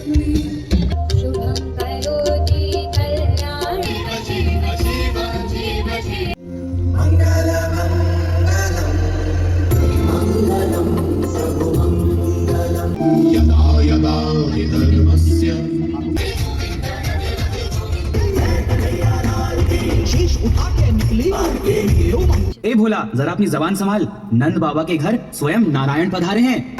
ए भोला, जरा अपनी जबान संभाल। नंद बाबा के घर स्वयं नारायण पधारे हैं।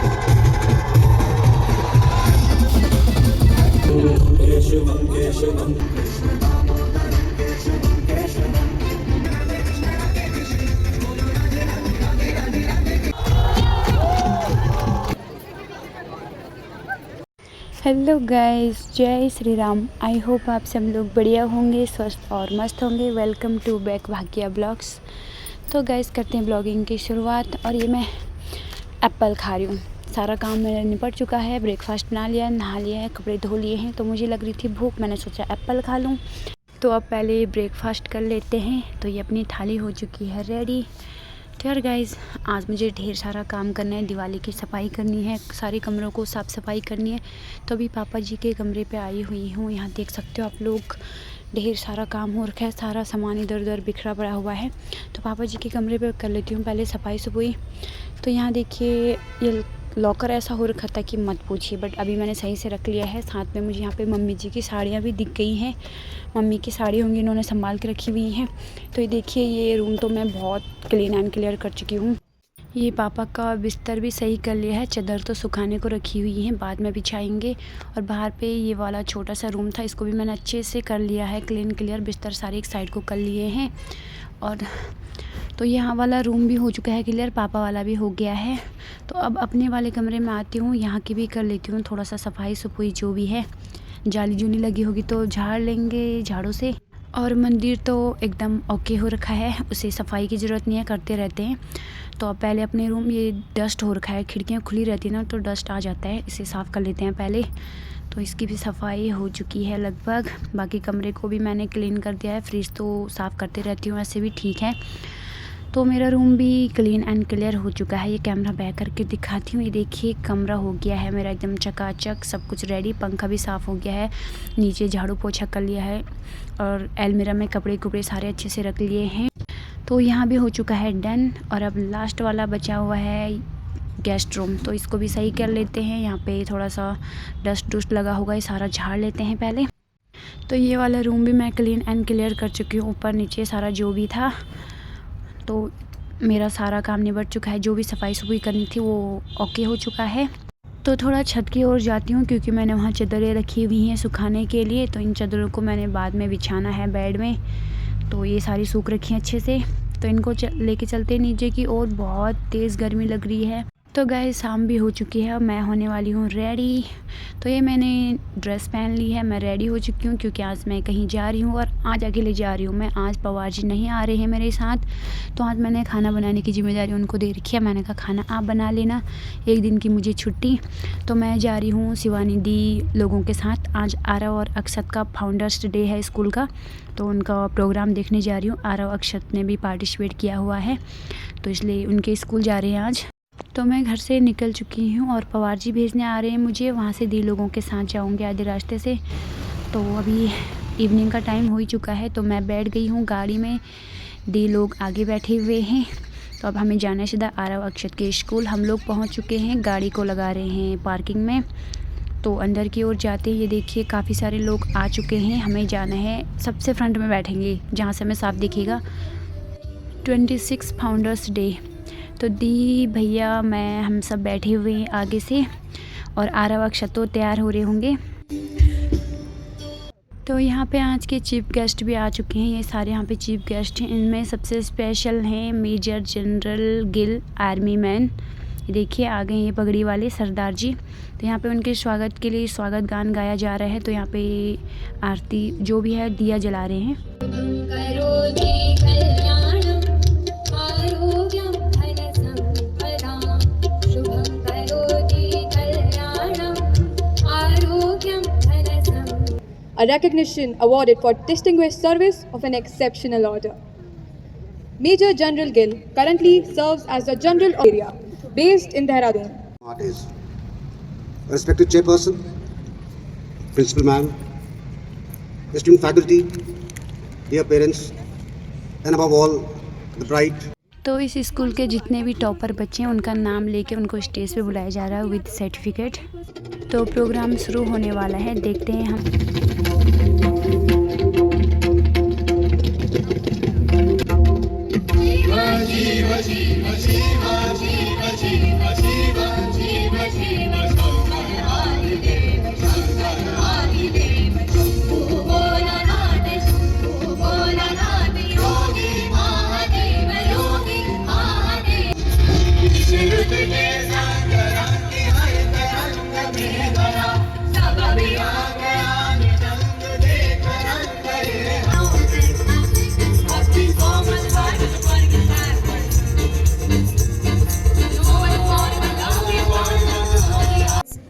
हेलो गाइस, जय श्री राम। आई होप आप सब लोग बढ़िया होंगे, स्वस्थ और मस्त होंगे। Welcome to back Bhagya blogs. तो गाइस करते हैं ब्लॉगिंग की शुरुआत। और ये मैं एप्पल खा रही हूँ। सारा काम मेरा निपट चुका है, ब्रेकफास्ट बना लिया, नहा लिया है, कपड़े धो लिए हैं। तो मुझे लग रही थी भूख, मैंने सोचा एप्पल खा लूँ। तो अब पहले ब्रेकफास्ट कर लेते हैं। तो ये अपनी थाली हो चुकी है रेडी। तो यार गाइज़, आज मुझे ढेर सारा काम करना है। दिवाली की सफाई करनी है, सारे कमरों को साफ़ सफाई करनी है। तो अभी पापा जी के कमरे पे आई हुई हूँ। यहाँ देख सकते हो आप लोग, ढेर सारा काम हो रखा है, सारा सामान इधर उधर बिखरा पड़ा हुआ है। तो पापा जी के कमरे पे कर लेती हूँ पहले सफाई सफाई। तो यहाँ देखिए, ये लॉकर ऐसा हो रखा था कि मत पूछिए, बट अभी मैंने सही से रख लिया है। साथ में मुझे यहाँ पे मम्मी जी की साड़ियाँ भी दिख गई हैं। मम्मी की साड़ी होंगी, इन्होंने संभाल के रखी हुई हैं। तो ये देखिए, ये रूम तो मैं बहुत क्लीन एंड क्लियर कर चुकी हूँ। ये पापा का बिस्तर भी सही कर लिया है, चादर तो सुखाने को रखी हुई है, बाद में बिछाएंगे। और बाहर पे ये वाला छोटा सा रूम था, इसको भी मैंने अच्छे से कर लिया है क्लीन क्लियर। बिस्तर सारे एक साइड को कर लिए हैं। और तो यहाँ वाला रूम भी हो चुका है क्लियर, पापा वाला भी हो गया है। तो अब अपने वाले कमरे में आती हूँ, यहाँ की भी कर लेती हूँ थोड़ा सा सफाई सफाई जो भी है। जाली जूली लगी होगी तो झाड़ लेंगे झाड़ू से। और मंदिर तो एकदम ओके हो रखा है, उसे सफाई की ज़रूरत नहीं है, करते रहते हैं। तो अब पहले अपने रूम, ये डस्ट हो रखा है, खिड़कियाँ खुली रहती है ना तो डस्ट आ जाता है, इसे साफ़ कर लेते हैं पहले। तो इसकी भी सफाई हो चुकी है लगभग। बाकी कमरे को भी मैंने क्लीन कर दिया है। फ्रिज तो साफ़ करते रहती हूँ, ऐसे भी ठीक है। तो मेरा रूम भी क्लीन एंड क्लियर हो चुका है। ये कैमरा बैक करके दिखाती हूँ। ये देखिए, कमरा हो गया है मेरा एकदम चकाचक, सब कुछ रेडी। पंखा भी साफ़ हो गया है, नीचे झाड़ू पोछा कर लिया है। और अलमीरा में कपड़े कुपड़े सारे अच्छे से रख लिए हैं। तो यहाँ भी हो चुका है डन। और अब लास्ट वाला बचा हुआ है गेस्ट रूम, तो इसको भी सही कर लेते हैं। यहाँ पे थोड़ा सा डस्ट डुस्ट लगा होगा, ये सारा झाड़ लेते हैं पहले। तो ये वाला रूम भी मैं क्लीन एंड क्लियर कर चुकी हूँ, ऊपर नीचे सारा जो भी था। तो मेरा सारा काम निबट चुका है, जो भी सफाई सफाई करनी थी वो ओके हो चुका है। तो थोड़ा छत की ओर जाती हूँ, क्योंकि मैंने वहाँ चादरें रखी हुई हैं सुखाने के लिए। तो इन चादरों को मैंने बाद में बिछाना है बेड में। तो ये सारी सूख रखी हैं अच्छे से। तो इनको लेके चलते नीचे की ओर, बहुत तेज़ गर्मी लग रही है। तो गाइस, शाम भी हो चुकी है, अब मैं होने वाली हूँ रेडी। तो ये मैंने ड्रेस पहन ली है, मैं रेडी हो चुकी हूँ, क्योंकि आज मैं कहीं जा रही हूँ और आज अकेले जा रही हूँ मैं। आज पवार जी नहीं आ रहे हैं मेरे साथ। तो आज मैंने खाना बनाने की जिम्मेदारी उनको दे रखी है। मैंने कहा खाना आप बना लेना, एक दिन की मुझे छुट्टी। तो मैं जा रही हूँ शिवानी दी लोगों के साथ। आज आरव और अक्षत का फाउंडर्स डे है स्कूल का, तो उनका प्रोग्राम देखने जा रही हूँ। आरव अक्षत ने भी पार्टिसिपेट किया हुआ है, तो इसलिए उनके स्कूल जा रहे हैं आज। तो मैं घर से निकल चुकी हूँ और पवार जी भेजने आ रहे हैं मुझे। वहाँ से दी लोगों के साथ जाऊँगी आधे रास्ते से। तो अभी इवनिंग का टाइम हो ही चुका है, तो मैं बैठ गई हूँ गाड़ी में, दी लोग आगे बैठे हुए हैं। तो अब हमें जाना है सीधा आरव अक्षत के स्कूल। हम लोग पहुँच चुके हैं, गाड़ी को लगा रहे हैं पार्किंग में। तो अंदर की ओर जाते हैं, ये देखिए काफ़ी सारे लोग आ चुके हैं। हमें जाना है, सबसे फ्रंट में बैठेंगे जहाँ से हमें साफ दिखेगा, 26 फाउंडर्स डे। तो दी भैया, मैं, हम सब बैठे हुए हैं आगे से। और आरव अक्षत तो तैयार हो रहे होंगे। तो यहाँ पे आज के चीफ गेस्ट भी आ चुके हैं। ये सारे यहाँ पे चीफ गेस्ट हैं। इनमें सबसे स्पेशल हैं major general Gill, army man. ये देखिए आ गए ये पगड़ी वाले सरदार जी। तो यहाँ पे उनके स्वागत के लिए स्वागत गान गाया जा रहा है। तो यहाँ पे आरती जो भी है, दिया जला रहे हैं। A recognition awarded for distinguished service of an exceptional order. Major General Gill currently serves as the General of Area, based in Dehradun. Respected Chairperson, principal ma'am, esteemed faculty, dear parents, and above all, the bride. तो इस school के जितने भी topper बच्चे हैं उनका नाम लेके उनको स्टेज पे बुलाया जा रहा है विद सर्टिफिकेट। तो प्रोग्राम शुरू होने वाला है, देखते हैं हम।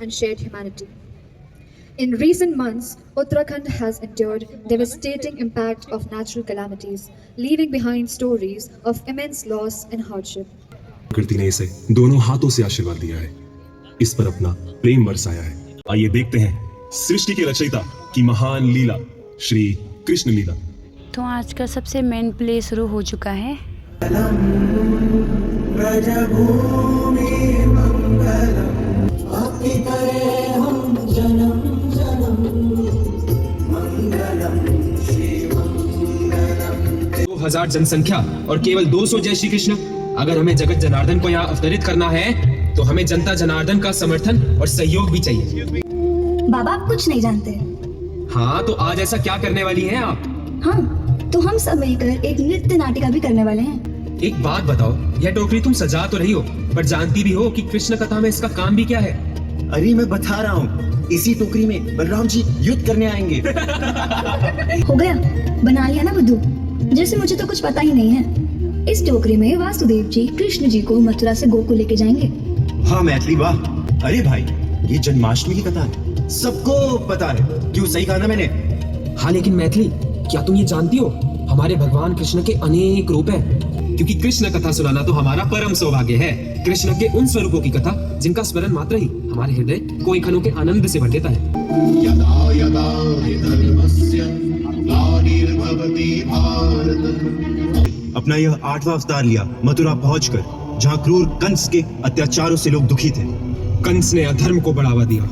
And shared humanity. In recent months, Uttarakhand has endured devastating impact of natural calamities, leaving behind stories of immense loss and hardship. प्रकृति ने इसे दोनों हाथों से आशीर्वाद दिया है, इस पर अपना प्रेम बरसाया है। आइए देखते हैं सृष्टि के रचयिता की महान लीला, श्री कृष्ण लीला। तो आज का सबसे मेन प्ले शुरू हो चुका है। दो 2000 जनसंख्या और केवल 200 जय श्री कृष्ण। अगर हमें जगत जनार्दन को यहाँ अवतरित करना है तो हमें जनता जनार्दन का समर्थन और सहयोग भी चाहिए। बाबा आप कुछ नहीं जानते। हाँ, तो आज ऐसा क्या करने वाली हैं आप? हाँ, तो हम सब मिलकर एक नृत्य नाटिका भी करने वाले हैं। एक बात बताओ, यह टोकरी तुम सजा तो रही हो, पर जानती भी हो कि कृष्ण कथा में इसका काम भी क्या है? अरे मैं बता रहा हूँ, इसी टोकरी में बलराम जी युद्ध करने आएंगे। हो गया, बना लिया ना बुद्धू, जैसे मुझे तो कुछ पता ही नहीं है। इस टोकरी में वासुदेव जी कृष्ण जी को मथुरा से गोकुल लेके जाएंगे। हाँ मैथिली वाह। अरे भाई, ये जन्माष्टमी की कथा है, सबको पता है। क्यों, सही कहा ना मैंने? हाँ, लेकिन मैथिली, क्या तुम ये जानती हो हमारे भगवान कृष्ण के अनेक रूप हैं? क्योंकि कृष्ण कथा सुनाना तो हमारा परम सौभाग्य है। कृष्ण के उन स्वरूपों की कथा जिनका स्मरण मात्र ही हमारे हृदय कोई खनों के आनंद से भर देता है। यदा यदा हि धर्मस्य ग्लानिर्भवति भारत। अपना यह 8वां अवतार लिया मथुरा पहुंचकर, जहां क्रूर कंस के अत्याचारों से लोग दुखी थे। कंस ने अधर्म को बढ़ावा दिया।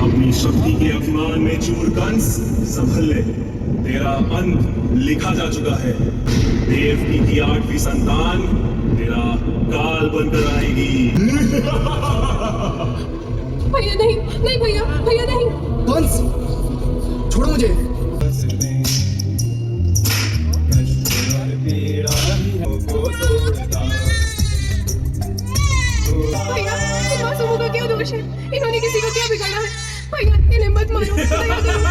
अपनी शक्ति के अभिमान में चूर कंस, संभल ले, तेरा अंत लिखा जा चुका है। देवकी की 8वीं संतान तेरा काल बनकर आएगी। भैया नहीं, नहीं भैया, भैया नहीं। कंस, छोड़ो मुझे। भैया, इन मासूमों का क्या दोष है? इन्होंने किसी को क्या बिगाड़ा है? भैया, इन्हें मत मारो। दया करो।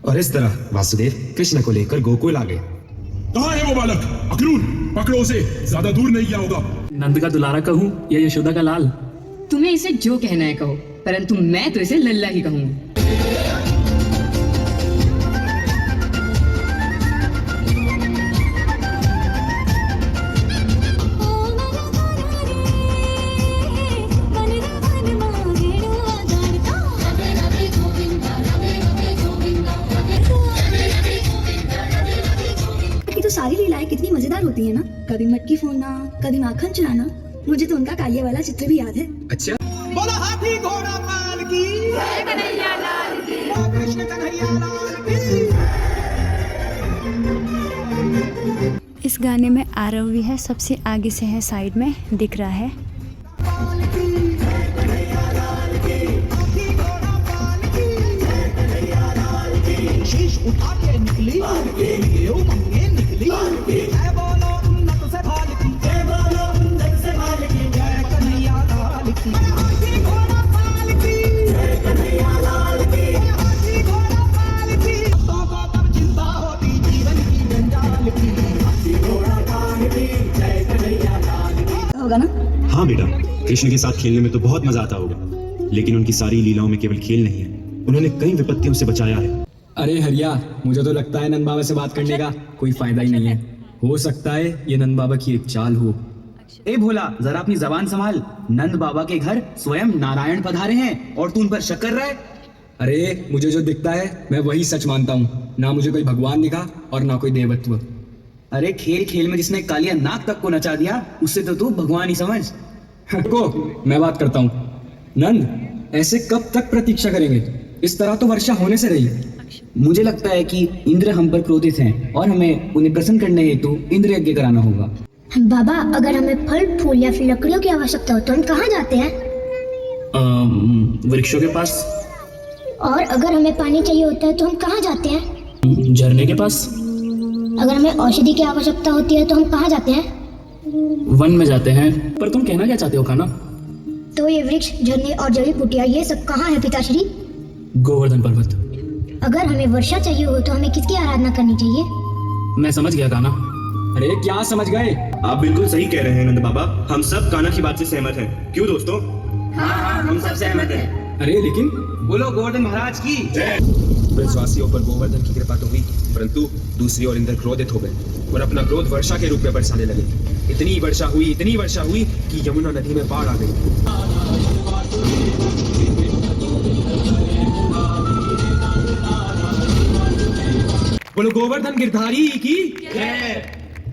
और इस तरह वासुदेव कृष्ण को लेकर गोकुल आ गए। कहाँ है वो बालक? अक्रूर, पकड़ो उसे, ज्यादा दूर नहीं गया होगा। नंद का दुलारा कहूँ या यशोदा का लाल? तुम्हें इसे जो कहना है कहो, परंतु मैं तो इसे लल्ला ही कहूंगी। सारी लीलाएं कितनी मजेदार होती है ना। कभी मटकी फोड़ना, कभी माखन चुराना। मुझे तो उनका कालिया वाला चित्र भी याद है। अच्छा, बोला हाथी घोड़ा पाल की, जय कन्हैया लाल की, कृष्ण कन्हैया लाल की। इस गाने में आरव भी है, सबसे आगे से है, साइड में दिख रहा है। शीश उठा के निकली, ये उमंगे निकली, जय बोलो उन्नत से भाल की, जय बोलो उन्नत से भाल की, जय कन्हैया लाल की। हाथी घोड़ा पाल की, जय कन्हैया लाल की, हाथी घोड़ा पाल की। तो तब चिंता होती जीवन की जंजाल की, हाथी घोड़ा पाल की, जय कन्हैया लाल की। होगा ना? हाँ बेटा, कृष्ण के साथ खेलने में तो बहुत मजा आता होगा, लेकिन उनकी सारी लीलाओं में केवल खेल नहीं है, उन्होंने कई विपत्तियों से बचाया है। अरे हरिया, मुझे तो लगता है नंद बाबा से बात करने का कोई फायदा ही नहीं है। हो सकता है ये नंद बाबा की एक चाल हो। ए भोला, जरा अपनी जबान संभाल। नंद बाबा के घर स्वयं नारायण पधारे हैं और तू उन पर शक कर रहा है? अरे मुझे जो दिखता है मैं वही सच मानता हूँ। ना मुझे कोई भगवान दिखा और ना कोई देवत्व। अरे खेल खेल में जिसने कालिया नाग तक को नचा दिया, उससे तो तू भगवान ही समझ। को मैं बात करता हूँ। नंद, ऐसे कब तक प्रतीक्षा करेंगे? इस तरह तो वर्षा होने से रही। मुझे लगता है कि इंद्र हम पर क्रोधित हैं और हमें उन्हें प्रसन्न करने हेतु इंद्र यज्ञ कराना होगा। बाबा, अगर हमें फल फूल या फिर लकड़ियों की आवश्यकता हो तो हम कहाँ जाते हैं? वृक्षों के पास। और अगर हमें पानी चाहिए होता है तो हम कहाँ जाते हैं? झरने के पास। अगर हमें औषधि की आवश्यकता होती है तो हम कहाँ जाते हैं? वन में जाते हैं। पर तुम कहना क्या चाहते हो कान्हा? तो ये वृक्ष, झरने और जड़ी बूटियाँ ये सब कहाँ है पिताश्री? गोवर्धन पर्वत। अगर हमें वर्षा चाहिए हो तो हमें किसकी आराधना करनी चाहिए? मैं समझ गया कान्हा। अरे क्या समझ गए? आप बिल्कुल सही कह रहे हैं नंद बाबा। हम सब कान्हा की बात से सहमत हैं। क्यों दोस्तों? हाँ, हम सब सहमत हैं। अरे लेकिन बोलो गोवर्धन महाराज की जय। ब्रजवासियों पर गोवर्धन की कृपा तो हुई, परंतु दूसरी ओर इंद्र क्रोधित हो गए और अपना क्रोध वर्षा के रूप में बरसाने लगे। इतनी वर्षा हुई कि यमुना नदी में बाढ़ आ गई। बोलो गोवर्धन गिरधारी की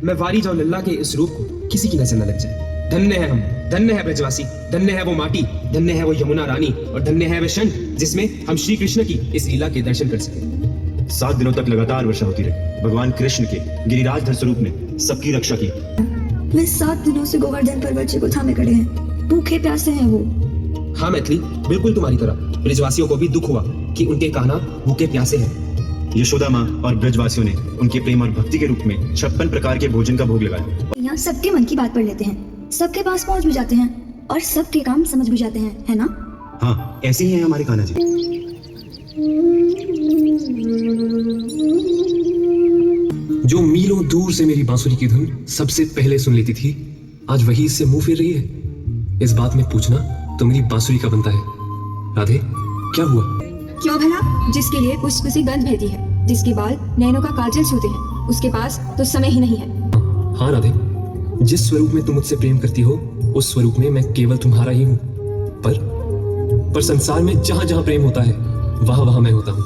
मैं वारी जाऊं लल्ला के इस रूप को किसी की नजर न लग जाए। धन्य है हम, धन्य है ब्रजवासी, धन्य है वो माटी, धन्य है वो यमुना रानी और धन्य है वे क्षण जिसमें हम श्री कृष्ण की इस लीला के दर्शन कर सके। 7 दिनों तक लगातार वर्षा होती रही। भगवान कृष्ण के गिरिराज स्वरूप ने सबकी रक्षा की। वे 7 दिनों से गोवर्धन पर्वत जी को थामे खड़े हैं। भूखे प्यासे हैं वो। हाँ मैथिली, बिल्कुल तुम्हारी तरह ब्रजवासियों को भी दुख हुआ कि उनके कान्हा भूखे प्यासे हैं। यशोदा माँ और ब्रजवासियों ने उनके प्रेम और भक्ति के रूप में 56 प्रकार के भोजन का भोग लगाया। यहाँ सबके मन की बात पढ़ लेते हैं, सबके पास पहुँच भी जाते हैं और सबके काम समझ भी जाते हैं, है ना? हाँ, ऐसे ही हैं हमारे कान्हा जी। जो मीलों दूर से मेरी बांसुरी की धुन सबसे पहले सुन लेती थी, आज वही इससे मुंह फेर रही है। इस बात में पूछना तो मेरी बांसुरी का बनता है। राधे, क्या हुआ? क्यों भला? जिसके लिए पुष्प गंध बहती है, जिसके बाल नैनों का काजल छूते हैं, उसके पास तो समय ही नहीं है। हाँ राधे, जिस स्वरूप में तुम मुझसे प्रेम करती हो उस स्वरूप में मैं केवल तुम्हारा ही हूँ। पर संसार में जहाँ जहाँ प्रेम होता है वहाँ वहाँ मैं होता हूँ।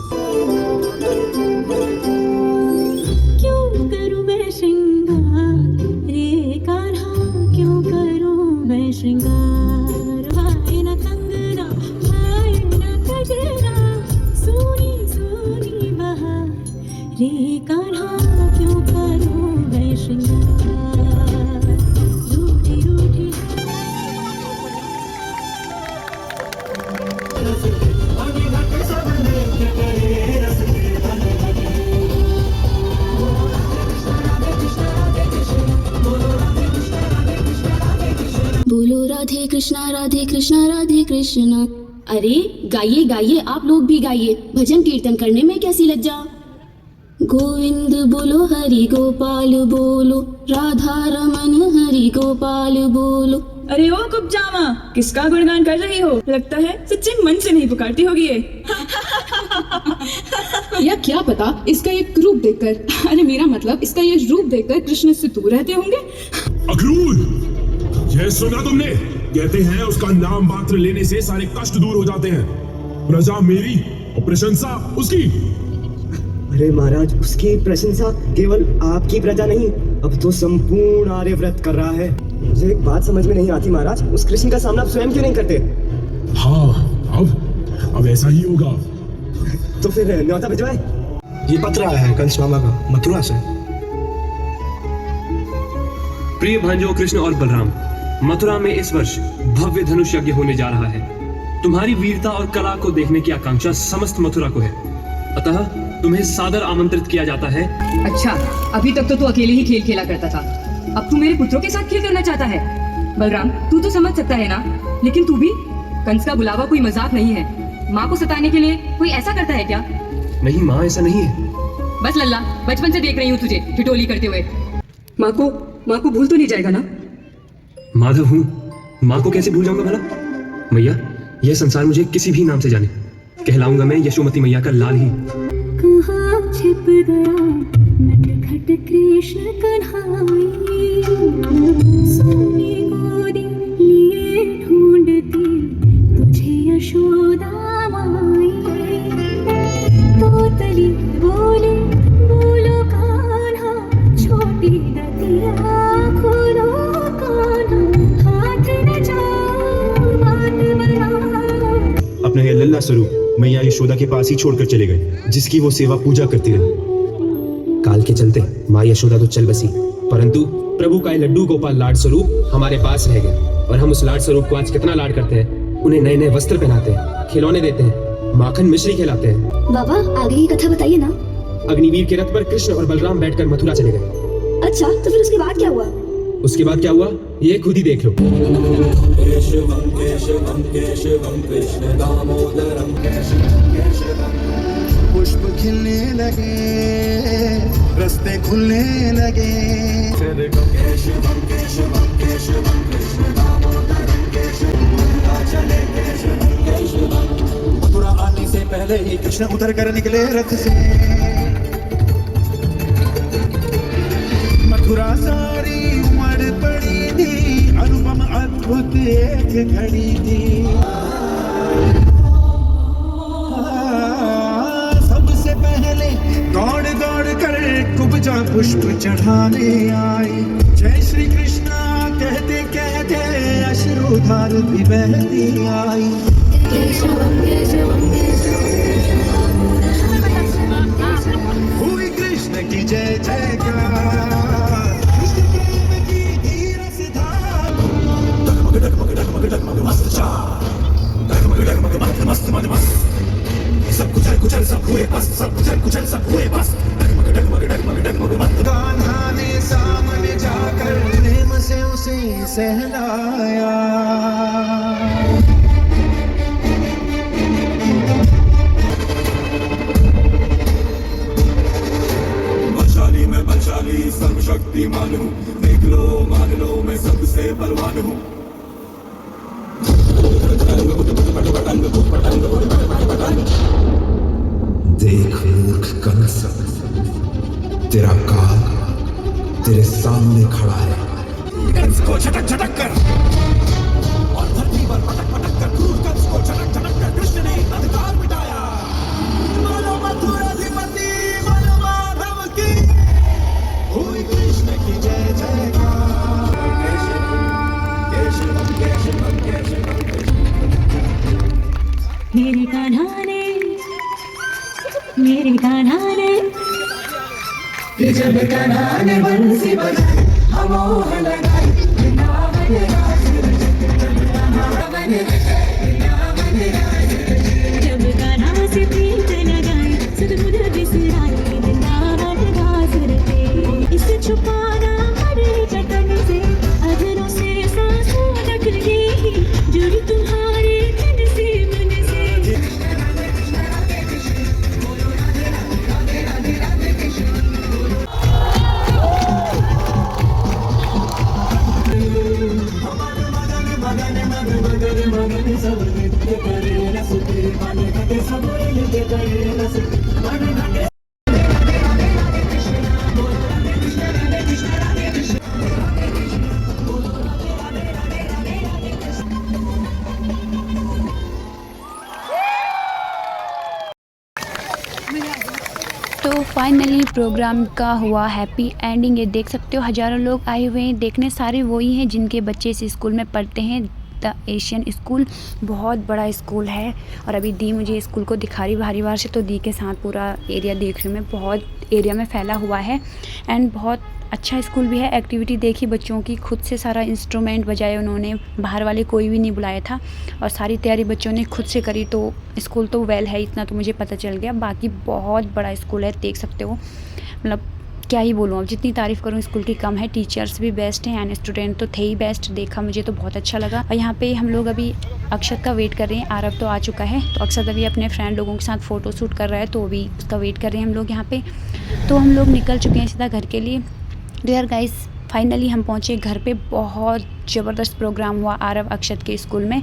क्यों करूँ मैं श्रृंगार रे कान्हा, क्यों करूँ मैं श्रृंगार? हाय न कंगना, हाय न गजरा, सोनी सोनी बहार रे कान्हा, क्यों करूँ मैं श्रृंगार? रूठी रूठी बोलो राधे कृष्णा राधे कृष्णा राधे कृष्णा। अरे गाइए गाइए, आप लोग भी गाइए। भजन कीर्तन करने में कैसी लज्जा। गोविंद बोलो हरि गोपाल बोलो, राधा रमन हरि गोपाल बोलो। अरे ओ कुब्जामा, किसका गुणगान कर रही हो? लगता है सच्चे मन से नहीं पुकारती होगी ये। या क्या पता इसका ये रूप देखकर, अरे मेरा मतलब इसका ये रूप देखकर कृष्ण से दूर रहते होंगे। अक्रूर, यह सुना तुमने? कहते हैं उसका नाम मात्र लेने से सारे कष्ट दूर हो जाते हैं। प्रजा मेरी और प्रशंसा उसकी। अरे महाराज, उसकी प्रशंसा केवल आपकी प्रजा नहीं, अब तो संपूर्ण आर्यव्रत कर रहा है। मुझे एक बात समझ में नहीं आती महाराज, उस कृष्ण का सामना स्वयं क्यों नहीं करते? हाँ, अब ऐसा ही होगा। तो फिर न्योता भिजवाए। ये पत्र आया है कंस मामा का, मथुरा से। प्रिय भांजो कृष्ण और बलराम, मथुरा में इस वर्ष भव्य धनुष यज्ञ होने जा रहा है। तुम्हारी वीरता और कला को देखने की आकांक्षा समस्त मथुरा को है, अतः तुम्हें सादर आमंत्रित किया जाता है। अच्छा, अभी तक तो तू अकेले ही खेल खेला करता था, अब तू मेरे पुत्रों के साथ खेल करना चाहता है। बलराम, तू तो समझ सकता है ना, लेकिन तू भी। कंस का बुलावा कोई मजाक नहीं है। माँ को सताने के लिए कोई ऐसा करता है क्या? नहीं माँ, ऐसा नहीं है। बस लल्ला, बचपन से देख रही हूँ तुझे ठिठोली करते हुए। माँ को भूल तो नहीं जाएगा ना? माधव हूँ, माँ को कैसे भूल जाऊंगा भला? मैया, यह संसार मुझे किसी भी नाम से जाने, कहलाऊंगा मैं यशोमती मैया का लाल ही। कहाँ छिप गया नटखट कृष्ण कन्हाई, सोनी गोदी लिए ढूंढती तुझे यशोदा माई। तोतली बोले बोलो कान्हा, छोटी नदिया खोलो कान्हा, हाथ न जाओ बात बनाओ। अपना ये लल्ला स्वरूप मैया यशोदा के पास ही छोड़कर चले गए, जिसकी वो सेवा पूजा करती रही। काल के चलते माँ यशोदा तो चल बसी, परंतु प्रभु का ये लड्डू गोपाल लाड स्वरूप हमारे पास रह गया। और हम उस लाड स्वरूप को आज कितना लाड करते हैं। उन्हें नए नए वस्त्र पहनाते हैं, खिलौने देते हैं, माखन मिश्री खिलाते हैं। बाबा आगे की कथा बताइए ना। अग्निवीर के रथ पर कृष्ण और बलराम बैठकर मथुरा चले गए। अच्छा तो फिर उसके बाद क्या हुआ? उसके बाद क्या हुआ ये खुद ही देख लो। केशवं केशवं केशवं कृष्ण दामोदरं पुष्प खिलने लगे, रास्ते खुलने लगे। केशवं केशवं केशवं कृष्ण दामोदरं चले केशवं। मथुरा आने से पहले ही कृष्ण उतर कर निकले रथ से। मथुरा सारी उमड़ पड़ी थी, अनुपम अद्भुत एक घड़ी थी। सबसे पहले दौड़ दौड़ कर कुब्जा पुष्प चढ़ाने आई। जय श्री कृष्णा कहते कहते अश्रुधार भी बहती आई। हुई कृष्ण की जय जयकार, कृष्ण प्रेम की धीरज धार। डगमग डगमग डगमग डगमग मस्त चार, डगमग डगमग मस्त मस्त मद मस्त। सब कुचल कुचल सब हुए बस, सब कुचल कुचल सब हुए बस। डगमग डगमग डगमग डगमग मस्त। कान्हा ने सामने जाकर प्रेम से उसे सहलाया। बलशाली मैं बलशाली सर्वशक्तिमान हूँ, देख लो मान लो मैं सबसे बलवान हूँ। देख मूर्ख कंस, तेरा काल तेरे सामने खड़ा है। कंस को झटक झटक कर और धरती पर पटक पटक कर क्रूर कंस को झटक झटक कर कृष्ण ने अंधकार मिटाया। बोलो मथुराधिपति बोलो माधव की, हुई कृष्ण की जय जयकार। केशवं केशवं केशवं मेरे कान्हा ने, मेरे कान्हा ने, जब कान्हा ने बंसी बजाई अमोह लगाई। वृंदावन राज वृंदावन जब कान्हा से प्रीत लगाई, सद्बुद्ध बिसराई, वृंदावन दास रते। इसे छुपाना पड़े जतन से, अधरों से सांसों तक रही, जुड़ी तुम्हारे तन से मन से। सब नृत्य करे रसते, मन घटे सब नृत्य करे रसते। तो फाइनली प्रोग्राम का हुआ हैप्पी एंडिंग। ये देख सकते हो हज़ारों लोग आए हुए हैं देखने। सारे वही हैं जिनके बच्चे इस स्कूल में पढ़ते हैं, द एशियन स्कूल। बहुत बड़ा स्कूल है। और अभी दी मुझे स्कूल को दिखा रही बाहरी बाहर से, तो दी के साथ पूरा एरिया देख रही हूँ मैं। बहुत एरिया में फैला हुआ है एंड बहुत अच्छा स्कूल भी है। एक्टिविटी देखी बच्चों की, खुद से सारा इंस्ट्रूमेंट बजाए उन्होंने, बाहर वाले कोई भी नहीं बुलाया था और सारी तैयारी बच्चों ने खुद से करी। तो स्कूल तो वेल है, इतना तो मुझे पता चल गया। बाकी बहुत बड़ा स्कूल है, देख सकते हो। मतलब क्या ही बोलूँ, अब जितनी तारीफ़ करूँ स्कूल की कम है। टीचर्स भी बेस्ट हैं एंड स्टूडेंट तो थे ही बेस्ट। देखा मुझे तो बहुत अच्छा लगा। और यहाँ पे हम लोग अभी अक्षत का वेट कर रहे हैं। आरव तो आ चुका है, तो अक्षत अभी अपने फ्रेंड लोगों के साथ फ़ोटो शूट कर रहा है, तो अभी उसका वेट कर रहे हैं हम लोग यहाँ पे। तो हम लोग निकल चुके हैं सीधा घर के लिए। डियर गाइस, फाइनली हम पहुँचे घर पे। बहुत ज़बरदस्त प्रोग्राम हुआ आरव अक्षत के स्कूल में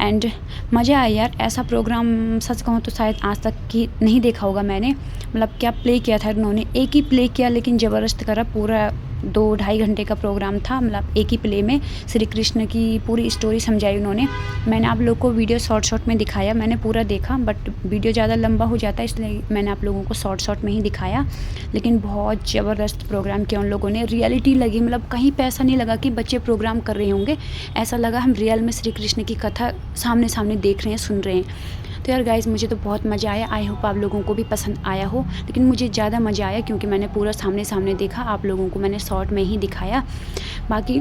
एंड मज़ा आया यार। ऐसा प्रोग्राम सच कहूँ तो शायद आज तक की नहीं देखा होगा मैंने। मतलब क्या प्ले किया था उन्होंने, एक ही प्ले किया लेकिन ज़बरदस्त करा। पूरा 2-2.5 घंटे का प्रोग्राम था। मतलब एक ही प्ले में श्री कृष्ण की पूरी स्टोरी समझाई उन्होंने। मैंने आप लोगों को वीडियो शॉर्ट में दिखाया, मैंने पूरा देखा बट वीडियो ज़्यादा लंबा हो जाता है इसलिए मैंने आप लोगों को शॉर्ट में ही दिखाया। लेकिन बहुत ज़बरदस्त प्रोग्राम किया उन लोगों ने, रियलिटी लगी। मतलब कहीं पे ऐसा नहीं लगा कि बच्चे प्रोग्राम कर रहे होंगे, ऐसा लगा हम रियल में श्री कृष्ण की कथा सामने सामने देख रहे हैं, सुन रहे हैं। तो यार गाइज़ मुझे तो बहुत मज़ा आया। आई होप आप लोगों को भी पसंद आया हो। लेकिन मुझे ज़्यादा मज़ा आया क्योंकि मैंने पूरा सामने देखा, आप लोगों को मैंने शॉर्ट में ही दिखाया। बाकी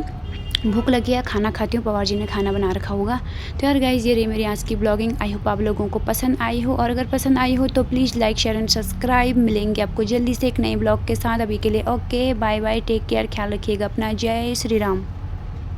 भूख लगी है, खाना खाती हूँ, पवार जी ने खाना बना रखा होगा। तो यार गाइज़ ये रही मेरी आज की ब्लॉगिंग। आई होप आप लोगों को पसंद आई हो, और अगर पसंद आई हो तो please like share and subscribe. मिलेंगे आपको जल्दी से एक नए ब्लॉग के साथ। अभी के लिए okay, bye bye, take care, ख्याल रखिएगा अपना। जय श्री राम।